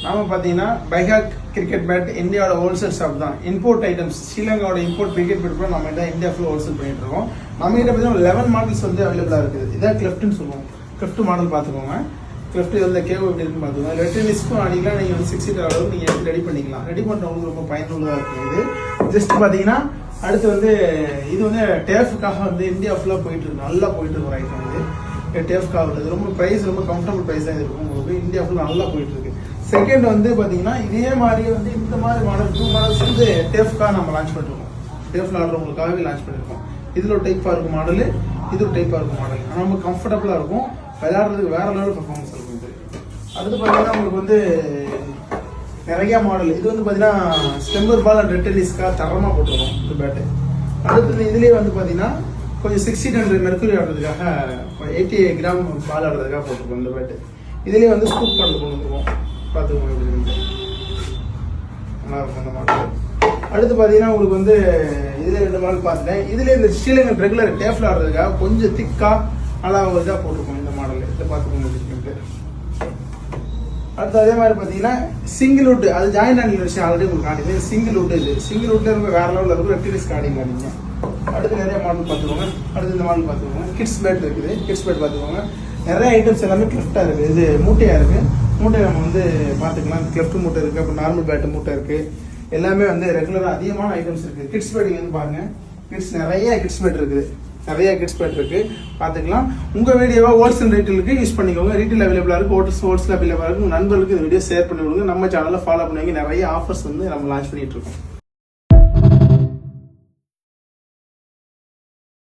நாம பார்த்தீங்கன்னா பைஹாக் கிரிக்கெட் பேட் இந்தியாவோட ஹோல்சேல் ஷாப் தான். இம்போர்ட் ஐட்டம்ஸ் ஸ்ரீலங்காவோட இம்போர்ட் கிரிக்கெட் பேட் கூட நம்ம தான் இந்தியா ஃபுல்லாக ஹோல்சேல் பண்ணிட்டு இருக்கோம். நம்ம கிட்ட பார்த்தீங்கன்னா 11 மாடல்ஸ் வந்து அவைலபிளாக இருக்குது. இதான் கிளெஃப்ட்னு சொல்லுவோம். கிளெஃப்ட் மாடல் பார்த்துக்கோங்க. கிளெஃப்ட் இதில் கேவ் எப்படி இருக்குன்னு பார்த்துக்கோங்க. வெட்டரிஸ்க்கும் அடிக்கலாம் நீங்கள் வந்து 6 சீட்டர் அளவுக்கு நீங்கள் எடுத்து ரெடி பண்ணிக்கலாம். ரெடி பண்ணுறவங்களுக்கு ரொம்ப பயனுள்ளதாக இருக்கும். இது ஜஸ்ட் பார்த்தீங்கன்னா அடுத்து வந்து இது வந்து டேஃப்காக வந்து இந்தியா ஃபுல்லாக போயிட்டு இருக்கு. நல்லா போயிட்டு இருக்கிற ஐட்டம் இது டேஃப்காக உள்ளது. ரொம்ப ப்ரைஸ் ரொம்ப கம்ஃபர்டபுள் ப்ரைஸ் தான் இருக்கும் உங்களுக்கு. இந்தியா ஃபுல்லாக நல்லா போயிட்டு இருக்கு. செகண்ட் வந்து பார்த்தீங்கன்னா இதே மாதிரி வந்து இந்த மாதிரி மாடல் 2 மாடல்ஸ் வந்து டேஃப்காக நம்ம லான்ச் பண்ணிருக்கோம். டேஃப்ல ஆடுறவங்களுக்காகவே லான்ச் பண்ணியிருக்கோம். இதில் ஒரு டைப்பாக இருக்கும் மாடல், இது ஒரு டைப்பாக இருக்கும் மாடல். ஆனால் ரொம்ப கம்ஃபர்டபுளாக இருக்கும். விளையாடுறதுக்கு வேற லெவல் பர்ஃபார்மன்ஸ் இருக்கும். இது அடுத்து பார்த்தீங்கன்னா உங்களுக்கு வந்து நிறைய மாடல். இது வந்து பார்த்தீங்கன்னா ஸ்டெம்பர் பால் அண்ட் ரெட் டென்னிஸ்க்காக தரமாக போட்டுருக்கோம் இந்த பேட்டு. அடுத்தது இதுலேயே வந்து பார்த்தீங்கன்னா கொஞ்சம் 600 மெர்க்குரி ஆடுறதுக்காக 80 கிராம் பால் ஆடுறதுக்காக போட்டிருக்கோம் இந்த பேட்டு. இதுலேயே வந்து ஸ்கூப் பண்ணி கொண்டு வந்துருவோம். பார்த்துக்கோங்க எப்படி இருக்கு. நல்லா இருக்கும் அந்த மாடல். அடுத்து பார்த்தீங்கன்னா உங்களுக்கு வந்து இதில் 2 மாடல் பார்த்துட்டேன். இதுலேயே இந்த ஸ்ரீலங்கன் ரெகுலர் டேஃபில் ஆடுறதுக்காக கொஞ்சம் திக்காக நல்லா ஒரு இதாக போட்டிருக்கோம் இந்த மாடல். இதை பார்த்துக்கோங்க. அடுத்து அதே மாதிரி பார்த்தீங்கன்னா சிங்கிள் வுட், அது ஜாயிண்ட் ஹேண்டில் விஷயம் ஆல்ரெடி உங்களுக்கு காட்டிங்க. சிங்கிள் வுட் இது சிங்கிள் வுட்ல இருக்க வேற லெவலில் இருக்கும். ரெட்டினிஸ் காட்டிங்க நீங்கள். அடுத்து நிறைய மாடல் பார்த்துக்கோங்க. அடுத்து இந்த மாடல் பார்த்துக்கோங்க. கிட்ஸ் பேட் இருக்குது. கிட்ஸ் பேட் பார்த்துக்கோங்க. நிறைய ஐட்டம்ஸ் எல்லாமே கிளெஃப்டாக இருக்குது. இது மூட்டையாக இருக்குது. மூட்டை நம்ம வந்து பார்த்துக்கலாம். கிளெஃப்ட் மூட்டை இருக்குது, அப்புறம் நார்மல் பேட்டு மூட்டை இருக்குது. எல்லாமே வந்து ரெகுலராக அதிகமான ஐட்டம்ஸ் இருக்குது. கிட்ஸ் பேட் வந்து பாருங்கள். கிட்ஸ் நிறைய கிட்ஸ் பேட் இருக்குது. நிறைய கிட்ஸ் பேட் இருக்கு, பார்த்துக்கலாம். உங்கள் வீடியோவை ஹோல்சேல் ரேட்டிலுக்கு யூஸ் பண்ணிக்கோங்க. ரீட்டில் அவைலபிளாக இருக்குது, ஹோல்சேல் அவைலபிளாக இருக்குது. உங்கள் நண்பர்களுக்கு இந்த வீடியோ ஷேர் பண்ணி விடுங்க. நம்ம சேனலில் ஃபாலோ பண்ணுவீங்க. நிறைய ஆஃபர்ஸ் வந்து நம்ம லான்ச் பண்ணிட்டு இருக்கோம்.